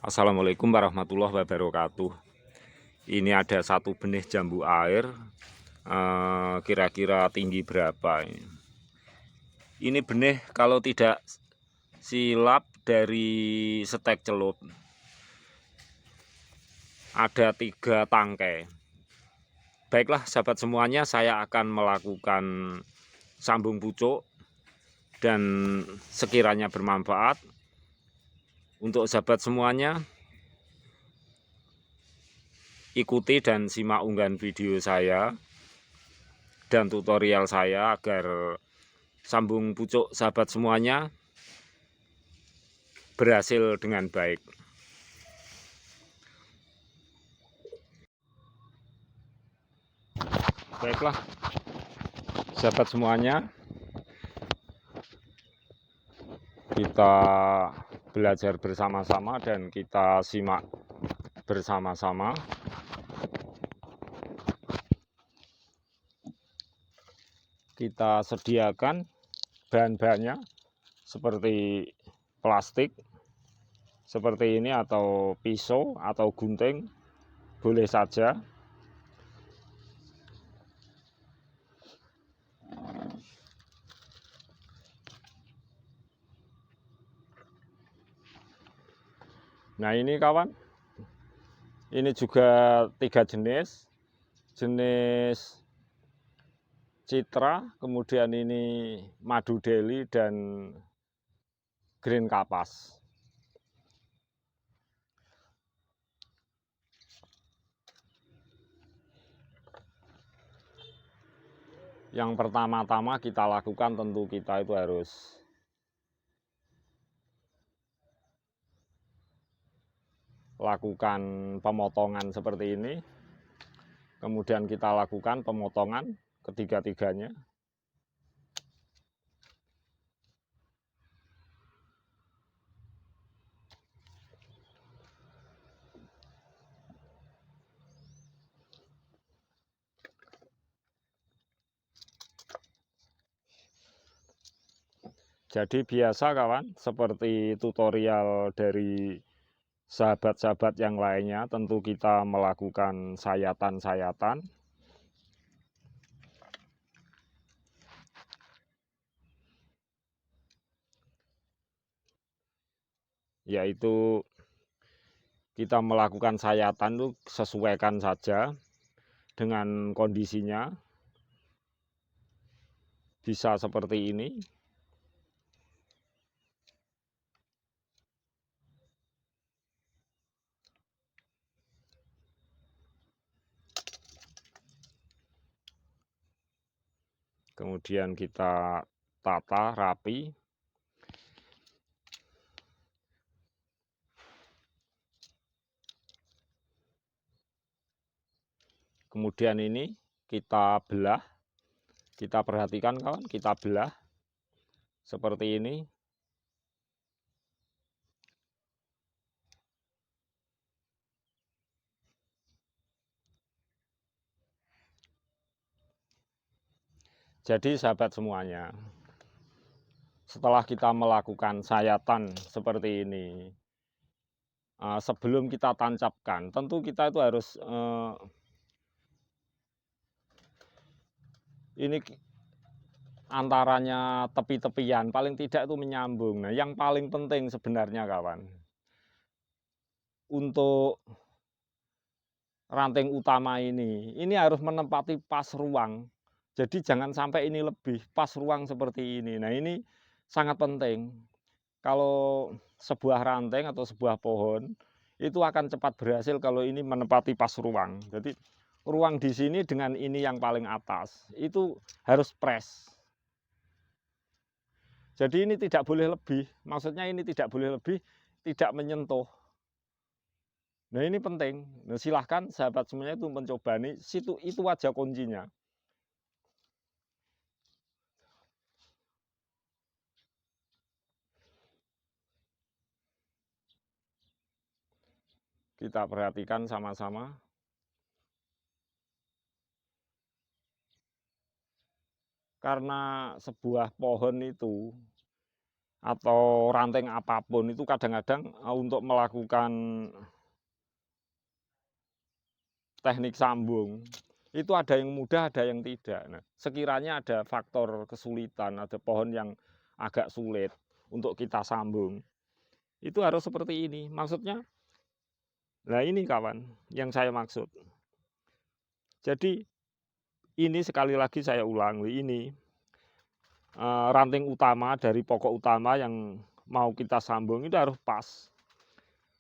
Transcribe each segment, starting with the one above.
Assalamualaikum warahmatullahi wabarakatuh. Ini ada satu benih jambu air, kira-kira tinggi berapa ini? Ini benih kalau tidak silap dari setek celup. Ada 3 tangkai. Baiklah sahabat semuanya, saya akan melakukan sambung pucuk dan sekiranya bermanfaat untuk sahabat semuanya, ikuti dan simak unggahan video saya dan tutorial saya agar sambung pucuk sahabat semuanya berhasil dengan baik. Baiklah sahabat semuanya, kita belajar bersama-sama dan kita simak bersama-sama. Kita sediakan bahan-bahannya seperti plastik seperti ini, atau pisau atau gunting boleh saja. Nah ini kawan, ini juga 3 jenis citra, kemudian ini madu deli dan green kapas. Yang pertama-tama kita lakukan, tentu kita itu harus lakukan pemotongan seperti ini. Kemudian kita lakukan pemotongan ketiga-tiganya. Jadi biasa kawan, seperti tutorial dari sahabat-sahabat yang lainnya, tentu kita melakukan sayatan-sayatan, yaitu kita melakukan sayatan itu sesuaikan saja dengan kondisinya. Bisa seperti ini. Kemudian kita tata rapi. Kemudian ini kita belah. Kita perhatikan kawan, kita belah seperti ini. Jadi sahabat semuanya, setelah kita melakukan sayatan seperti ini, sebelum kita tancapkan, tentu kita itu harus ini antaranya tepi-tepian, paling tidak itu menyambung. Nah yang paling penting sebenarnya kawan, untuk ranting utama ini harus menempati pas ruang. Jadi jangan sampai ini lebih, pas ruang seperti ini. Nah ini sangat penting. Kalau sebuah ranting atau sebuah pohon itu akan cepat berhasil kalau ini menempati pas ruang. Jadi ruang di sini dengan ini yang paling atas itu harus press. Jadi ini tidak boleh lebih. Maksudnya ini tidak boleh lebih, tidak menyentuh. Nah ini penting. Nah, silahkan sahabat semuanya itu mencoba nih. Itu aja kuncinya. Kita perhatikan sama-sama. Karena sebuah pohon itu atau ranting apapun itu kadang-kadang untuk melakukan teknik sambung itu ada yang mudah, ada yang tidak. Nah, sekiranya ada faktor kesulitan, ada pohon yang agak sulit untuk kita sambung, itu harus seperti ini. Maksudnya, nah ini kawan yang saya maksud. Jadi ini sekali lagi saya ulangi, ini ranting utama dari pokok utama yang mau kita sambung itu harus pas.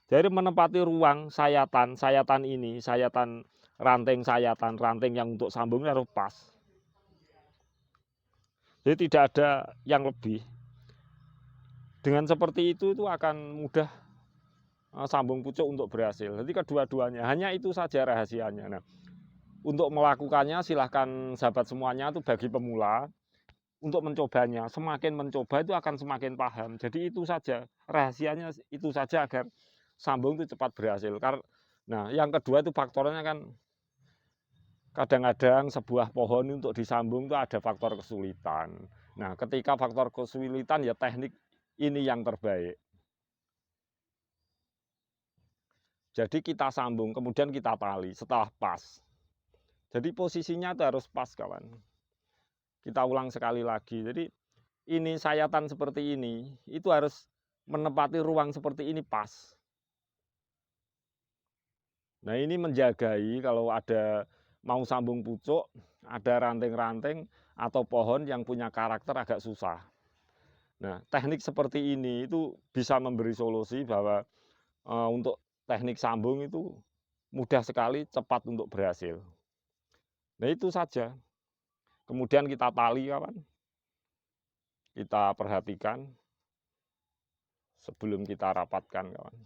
Jadi menempati ruang sayatan ini, sayatan ranting yang untuk sambung harus pas. Jadi tidak ada yang lebih. Dengan seperti itu akan mudah sambung pucuk untuk berhasil. Jadi kedua-duanya, hanya itu saja rahasianya. Nah, untuk melakukannya silahkan sahabat semuanya itu bagi pemula untuk mencobanya. Semakin mencoba itu akan semakin paham. Jadi itu saja rahasianya, itu saja agar sambung itu cepat berhasil. Nah, yang kedua itu faktornya kan kadang-kadang sebuah pohon untuk disambung itu ada faktor kesulitan. Nah, ketika faktor kesulitan ya teknik ini yang terbaik. Jadi kita sambung, kemudian kita tali setelah pas. Jadi posisinya itu harus pas kawan. Kita ulang sekali lagi. Jadi ini sayatan seperti ini, itu harus menempati ruang seperti ini pas. Nah ini menjagai kalau ada mau sambung pucuk, ada ranting-ranting atau pohon yang punya karakter agak susah. Nah teknik seperti ini itu bisa memberi solusi bahwa untuk teknik sambung itu mudah sekali, cepat untuk berhasil. Nah itu saja. Kemudian kita tali kawan. Kita perhatikan sebelum kita rapatkan kawan.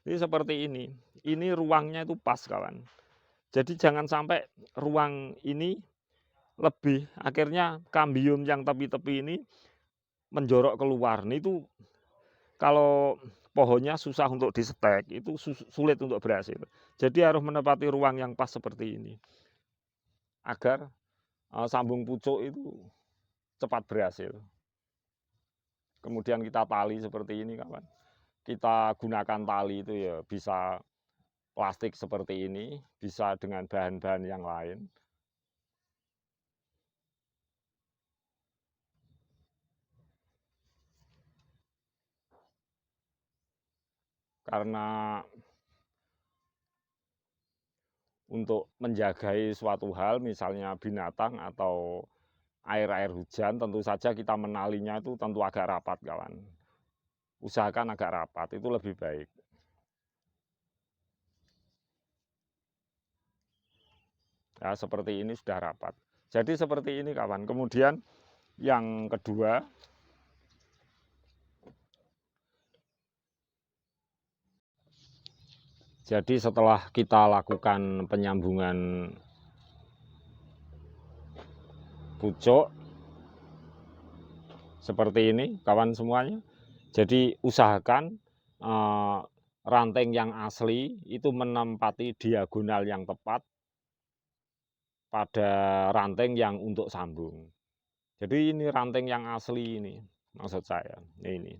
Jadi seperti ini. Ini ruangnya itu pas kawan. Jadi jangan sampai ruang ini lebih. Akhirnya kambium yang tepi-tepi ini menjorok keluar. Nah itu kalau pohonnya susah untuk disetek, itu sulit untuk berhasil. Jadi harus menepati ruang yang pas seperti ini. Agar sambung pucuk itu cepat berhasil. Kemudian kita tali seperti ini kawan. Kita gunakan tali itu ya bisa plastik seperti ini, bisa dengan bahan-bahan yang lain. Karena untuk menjagai suatu hal, misalnya binatang atau air-air hujan, tentu saja kita menalinya itu tentu agak rapat kawan. Usahakan agak rapat, itu lebih baik. Ya, seperti ini sudah rapat. Jadi seperti ini kawan. Kemudian yang kedua, jadi setelah kita lakukan penyambungan pucuk seperti ini kawan semuanya. Jadi usahakan ranting yang asli itu menempati diagonal yang tepat pada ranting yang untuk sambung. Jadi ini ranting yang asli ini maksud saya. Ini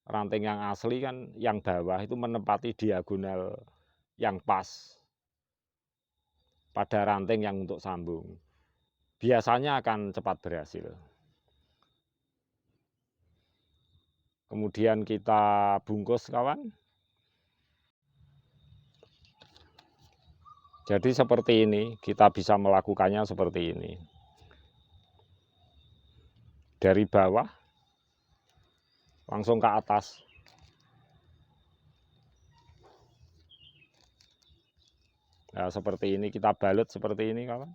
ranting yang asli kan yang bawah itu menempati diagonal yang pas pada ranting yang untuk sambung. Biasanya akan cepat berhasil. Kemudian kita bungkus kawan. Jadi seperti ini, kita bisa melakukannya seperti ini. Dari bawah, langsung ke atas. Nah, seperti ini, kita balut seperti ini kawan.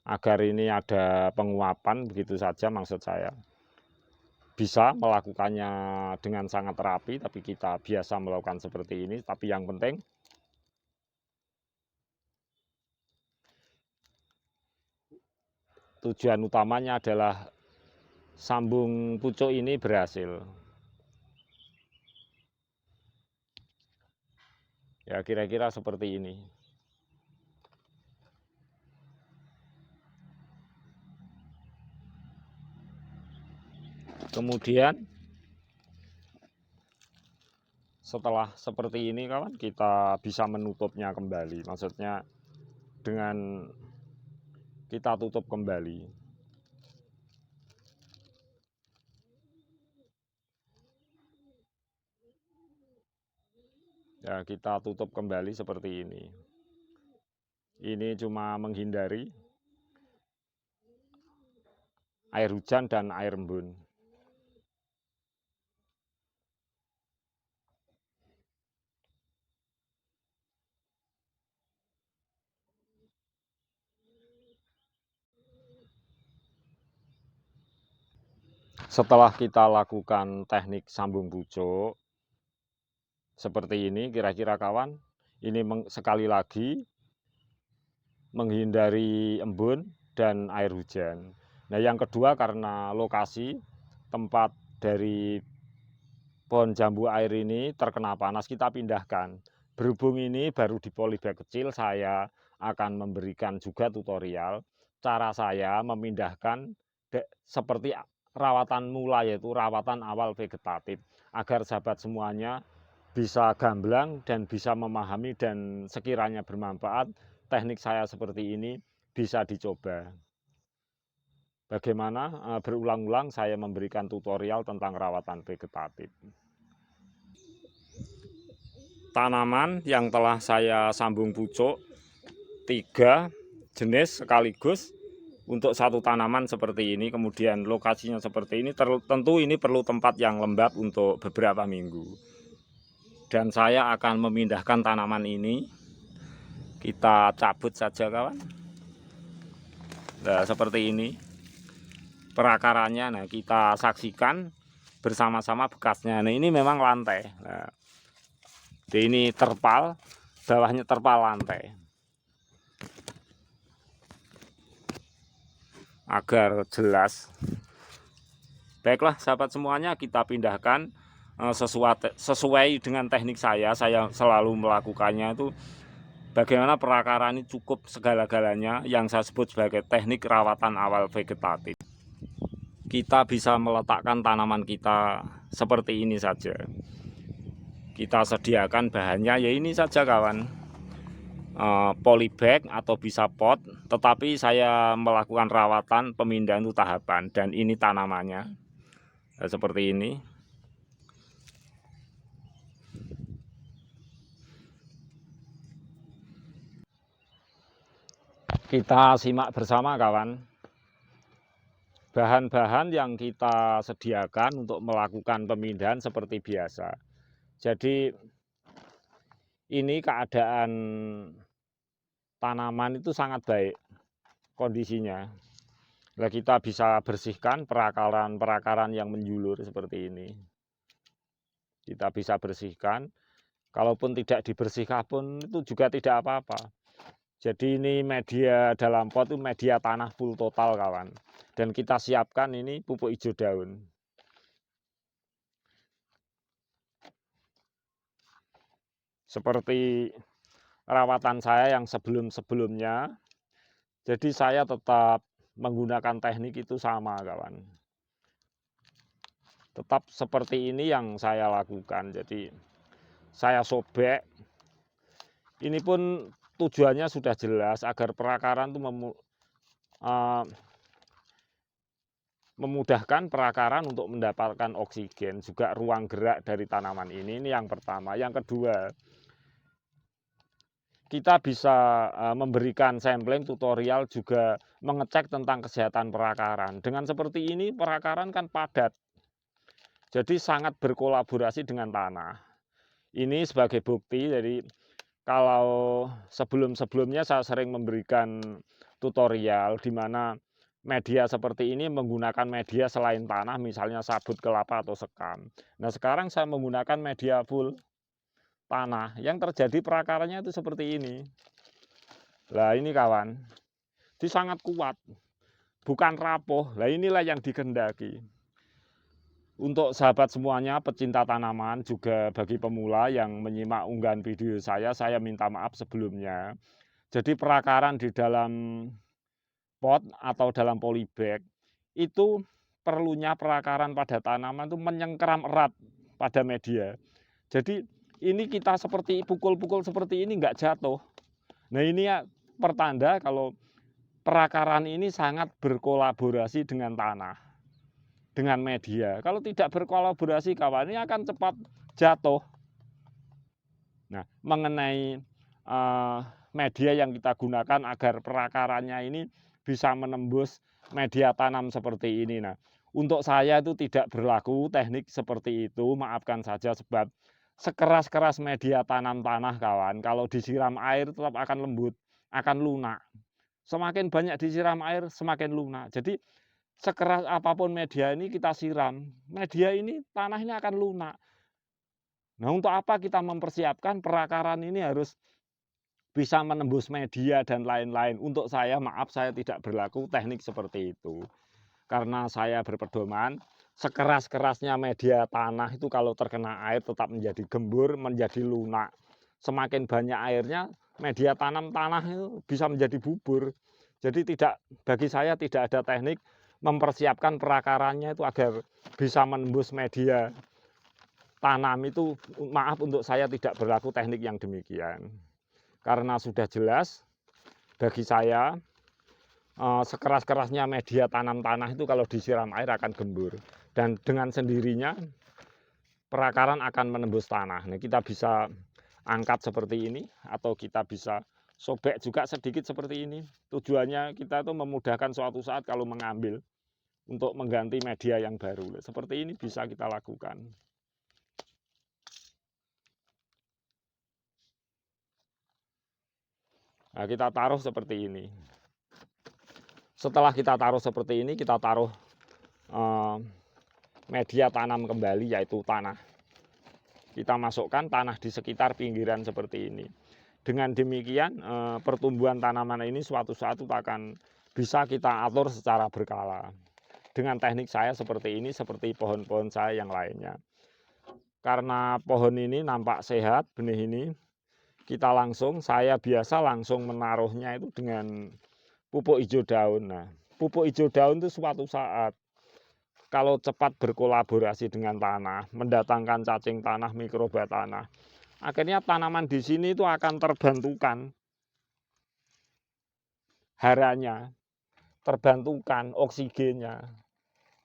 Agar ini ada penguapan, begitu saja maksud saya. Bisa melakukannya dengan sangat rapi, tapi kita biasa melakukan seperti ini. Tapi yang penting, tujuan utamanya adalah sambung pucuk ini berhasil. Ya kira-kira seperti ini. Kemudian setelah seperti ini kawan, kita bisa menutupnya kembali. Maksudnya dengan kita tutup kembali. Ya, kita tutup kembali seperti ini. Ini cuma menghindari air hujan dan air embun. Setelah kita lakukan teknik sambung pucuk seperti ini, kira-kira kawan, ini sekali lagi menghindari embun dan air hujan. Nah, yang kedua karena lokasi tempat dari pohon jambu air ini terkena panas, kita pindahkan. Berhubung ini baru di polybag kecil, saya akan memberikan juga tutorial cara saya memindahkan seperti rawatan mula, yaitu rawatan awal vegetatif, agar sahabat semuanya bisa gamblang dan bisa memahami, dan sekiranya bermanfaat teknik saya seperti ini bisa dicoba. Bagaimana berulang-ulang saya memberikan tutorial tentang rawatan vegetatif. Tanaman yang telah saya sambung pucuk 3 jenis sekaligus untuk satu tanaman seperti ini, kemudian lokasinya seperti ini. Tentu ini perlu tempat yang lembab untuk beberapa minggu. Dan saya akan memindahkan tanaman ini. Kita cabut saja kawan. Nah, seperti ini perakarannya. Nah, kita saksikan bersama-sama bekasnya. Nah, ini memang lantai. Nah, ini terpal, bawahnya terpal lantai. Agar jelas. Baiklah sahabat semuanya, kita pindahkan sesuai dengan teknik saya selalu melakukannya itu. Bagaimana perakaran ini cukup segala-galanya yang saya sebut sebagai teknik rawatan awal vegetatif. Kita bisa meletakkan tanaman kita seperti ini saja. Kita sediakan bahannya ya ini saja kawan, polybag atau bisa pot, tetapi saya melakukan rawatan pemindahan itu tahapan, dan ini tanamannya seperti ini. Kita simak bersama kawan, bahan-bahan yang kita sediakan untuk melakukan pemindahan seperti biasa. Jadi ini keadaan tanaman itu sangat baik kondisinya. Nah, kita bisa bersihkan perakaran yang menjulur seperti ini. Kita bisa bersihkan, kalaupun tidak dibersihkan pun itu juga tidak apa-apa. Jadi ini media dalam pot itu media tanah full total kawan. Dan kita siapkan ini pupuk hijau daun. Seperti rawatan saya yang sebelum-sebelumnya. Jadi saya tetap menggunakan teknik itu sama kawan. Tetap seperti ini yang saya lakukan. Jadi saya sobek. Ini pun tujuannya sudah jelas agar perakaran itu memudahkan perakaran untuk mendapatkan oksigen, juga ruang gerak dari tanaman ini yang pertama. Yang kedua, kita bisa memberikan sampling tutorial, juga mengecek tentang kesehatan perakaran. Dengan seperti ini perakaran kan padat, jadi sangat berkolaborasi dengan tanah. Ini sebagai bukti. Jadi kalau sebelum-sebelumnya saya sering memberikan tutorial di mana media seperti ini menggunakan media selain tanah, misalnya sabut kelapa atau sekam. Nah, sekarang saya menggunakan media full tanah, yang terjadi perakarannya itu seperti ini. Nah, ini kawan, ini sangat kuat, bukan rapuh. Nah, inilah yang dikehendaki. Untuk sahabat semuanya, pecinta tanaman, juga bagi pemula yang menyimak unggahan video saya minta maaf sebelumnya. Jadi perakaran di dalam pot atau dalam polybag itu perlunya perakaran pada tanaman itu menyengkeram erat pada media. Jadi ini kita seperti pukul-pukul seperti ini nggak jatuh. Nah ini ya pertanda kalau perakaran ini sangat berkolaborasi dengan tanah, dengan media. Kalau tidak berkolaborasi kawan, ini akan cepat jatuh. Nah, mengenai media yang kita gunakan agar perakarannya ini bisa menembus media tanam seperti ini. Nah, untuk saya itu tidak berlaku teknik seperti itu, maafkan saja sebab sekeras-keras media tanam tanah kawan, kalau disiram air tetap akan lembut, akan lunak. Semakin banyak disiram air, semakin lunak. Jadi sekeras apapun media ini kita siram, media ini tanah ini akan lunak. Nah, untuk apa kita mempersiapkan perakaran ini harus bisa menembus media dan lain-lain. Untuk saya, maaf saya tidak berlaku teknik seperti itu. Karena saya berpedoman, sekeras-kerasnya media tanah itu kalau terkena air tetap menjadi gembur, menjadi lunak. Semakin banyak airnya, media tanam tanah itu bisa menjadi bubur. Jadi bagi saya tidak ada teknik mempersiapkan perakarannya itu agar bisa menembus media tanam itu, maaf untuk saya tidak berlaku teknik yang demikian. Karena sudah jelas bagi saya sekeras-kerasnya media tanam tanah itu kalau disiram air akan gembur. Dan dengan sendirinya perakaran akan menembus tanah. Nah, kita bisa angkat seperti ini atau kita bisa sobek juga sedikit seperti ini. Tujuannya kita itu memudahkan suatu saat kalau mengambil untuk mengganti media yang baru. Seperti ini bisa kita lakukan. Nah, kita taruh seperti ini. Setelah kita taruh seperti ini, kita taruh media tanam kembali, yaitu tanah. Kita masukkan tanah di sekitar pinggiran seperti ini. Dengan demikian, pertumbuhan tanaman ini suatu saat akan bisa kita atur secara berkala. Dengan teknik saya seperti ini, seperti pohon-pohon saya yang lainnya. Karena pohon ini nampak sehat, benih ini, saya biasa langsung menaruhnya itu dengan pupuk hijau daun. Nah, pupuk hijau daun itu suatu saat kalau cepat berkolaborasi dengan tanah, mendatangkan cacing tanah, mikroba tanah, akhirnya tanaman di sini itu akan terbantukan haranya, terbantukan oksigennya.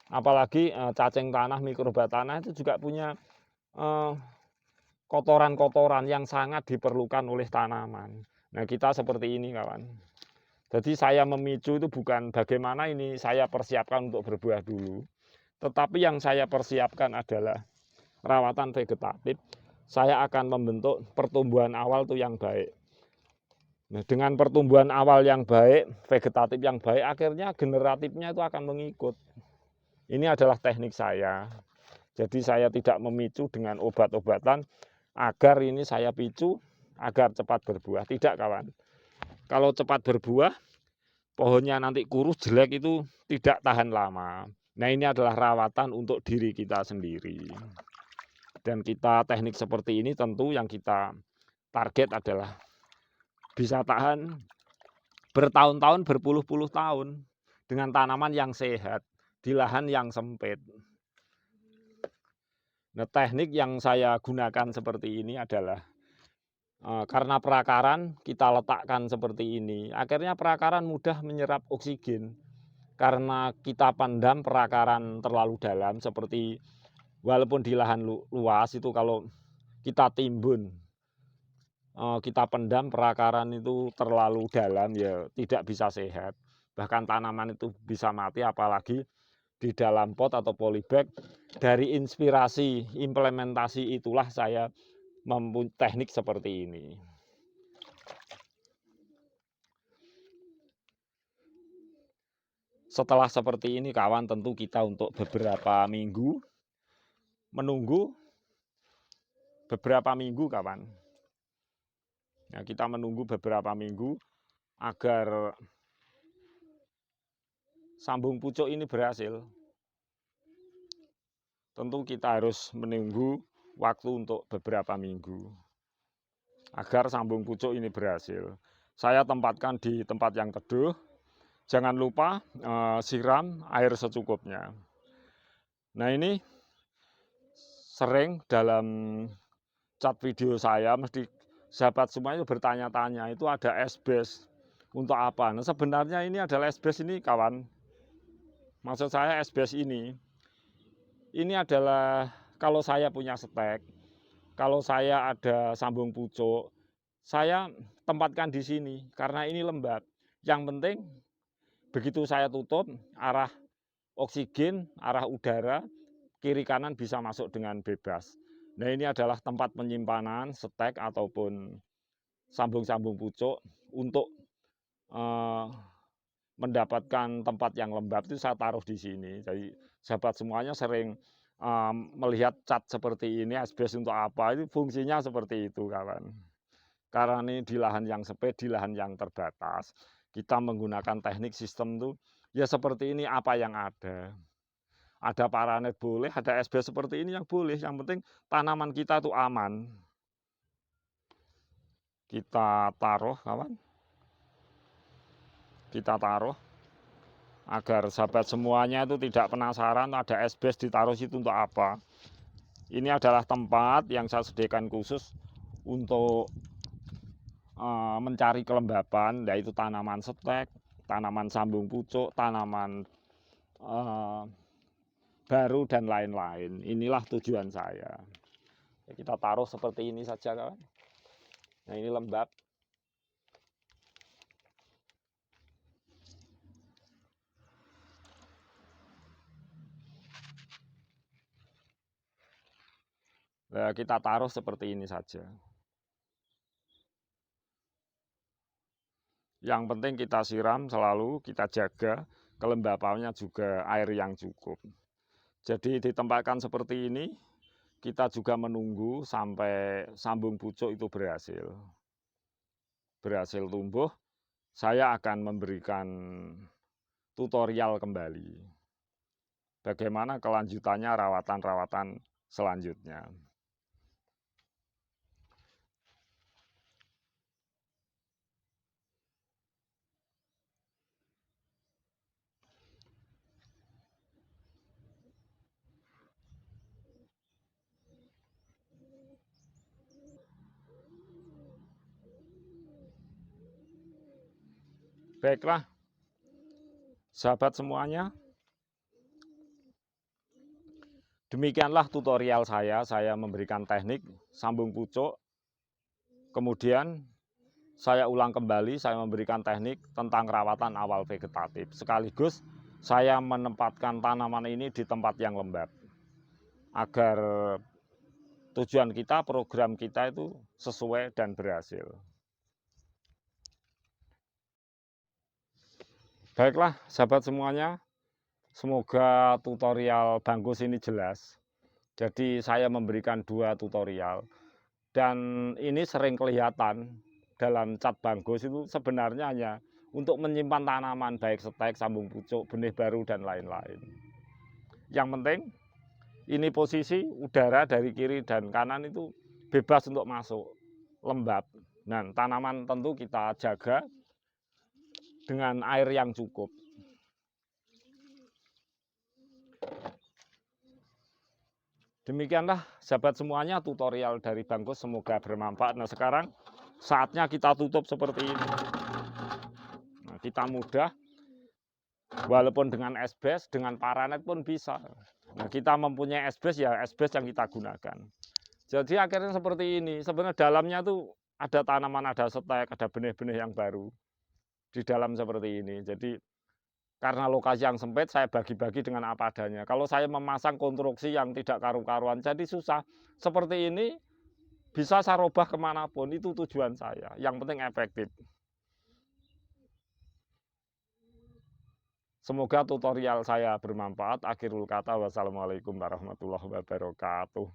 Apalagi cacing tanah, mikroba tanah itu juga punya kotoran-kotoran yang sangat diperlukan oleh tanaman. Nah, kita seperti ini kawan. Jadi saya memicu itu bukan bagaimana ini saya persiapkan untuk berbuah dulu. Tetapi yang saya persiapkan adalah rawatan vegetatif. Saya akan membentuk pertumbuhan awal itu yang baik. Nah, dengan pertumbuhan awal yang baik, vegetatif yang baik, akhirnya generatifnya itu akan mengikut. Ini adalah teknik saya. Jadi saya tidak memicu dengan obat-obatan agar ini saya picu agar cepat berbuah. Tidak kawan. Kalau cepat berbuah, pohonnya nanti kurus jelek itu tidak tahan lama. Nah, ini adalah rawatan untuk diri kita sendiri. Dan kita teknik seperti ini tentu yang kita target adalah bisa tahan bertahun-tahun, berpuluh-puluh tahun dengan tanaman yang sehat di lahan yang sempit. Nah, teknik yang saya gunakan seperti ini adalah karena perakaran kita letakkan seperti ini, akhirnya perakaran mudah menyerap oksigen. Karena kita pendam perakaran terlalu dalam, seperti walaupun di lahan luas itu kalau kita timbun, kita pendam perakaran itu terlalu dalam, ya tidak bisa sehat. Bahkan tanaman itu bisa mati, apalagi di dalam pot atau polybag. Dari inspirasi implementasi itulah saya mempunyai teknik seperti ini. Setelah seperti ini kawan, tentu kita untuk beberapa minggu menunggu beberapa minggu kawan. Nah, kita menunggu beberapa minggu agar sambung pucuk ini berhasil. Tentu kita harus menunggu waktu untuk beberapa minggu agar sambung pucuk ini berhasil. Saya tempatkan di tempat yang teduh. Jangan lupa siram air secukupnya. Nah ini sering dalam cat video saya mesti sahabat semuanya bertanya-tanya itu ada asbes untuk apa? Nah sebenarnya ini adalah asbes ini kawan, maksud saya asbes ini adalah kalau saya punya stek, kalau saya ada sambung pucuk, saya tempatkan di sini karena ini lembab. Yang penting begitu saya tutup, arah oksigen, arah udara, kiri kanan bisa masuk dengan bebas. Nah ini adalah tempat penyimpanan stek ataupun sambung-sambung pucuk untuk eh, mendapatkan tempat yang lembab itu saya taruh di sini. Jadi sahabat semuanya sering melihat cat seperti ini, asbes untuk apa, itu fungsinya seperti itu kawan. Karena ini di lahan yang sempit, di lahan yang terbatas, kita menggunakan teknik sistem itu ya seperti ini apa yang ada. Ada paranet boleh, ada asbes seperti ini yang boleh, yang penting tanaman kita itu aman. Kita taruh kawan, kita taruh agar sahabat semuanya itu tidak penasaran ada asbes ditaruh situ untuk apa. Ini adalah tempat yang saya sediakan khusus untuk mencari kelembapan, yaitu tanaman stek, tanaman sambung pucuk, tanaman baru dan lain-lain. Inilah tujuan saya. Kita taruh seperti ini saja kawan. Nah ini lembab. Nah, kita taruh seperti ini saja. Yang penting kita siram selalu, kita jaga kelembapannya juga air yang cukup. Jadi ditempatkan seperti ini, kita juga menunggu sampai sambung pucuk itu berhasil tumbuh. Saya akan memberikan tutorial kembali. Bagaimana kelanjutannya rawatan-rawatan selanjutnya. Baiklah, sahabat semuanya, demikianlah tutorial saya memberikan teknik sambung pucuk, kemudian saya ulang kembali, saya memberikan teknik tentang rawatan awal vegetatif. Sekaligus saya menempatkan tanaman ini di tempat yang lembab. Agar tujuan kita, program kita itu sesuai dan berhasil. Baiklah sahabat semuanya, semoga tutorial Bangkus ini jelas. Jadi saya memberikan 2 tutorial. Dan ini sering kelihatan dalam cat Bangkus itu sebenarnya hanya untuk menyimpan tanaman baik stek, sambung pucuk, benih baru dan lain-lain. Yang penting ini posisi udara dari kiri dan kanan itu bebas untuk masuk, lembab. Dan tanaman tentu kita jaga dengan air yang cukup. Demikianlah sahabat semuanya tutorial dari Bangkus, semoga bermanfaat. Nah sekarang saatnya kita tutup seperti ini. Nah, kita mudah, walaupun dengan asbes, dengan paranet pun bisa. Nah kita mempunyai asbes ya asbes yang kita gunakan. Jadi akhirnya seperti ini. Sebenarnya dalamnya tuh ada tanaman, ada stek, ada benih-benih yang baru di dalam seperti ini. Jadi karena lokasi yang sempit, saya bagi-bagi dengan apa adanya. Kalau saya memasang konstruksi yang tidak karu-karuan, jadi susah. Seperti ini, bisa saya rubah kemanapun, itu tujuan saya. Yang penting efektif. Semoga tutorial saya bermanfaat. Akhirul kata, wassalamualaikum warahmatullahi wabarakatuh.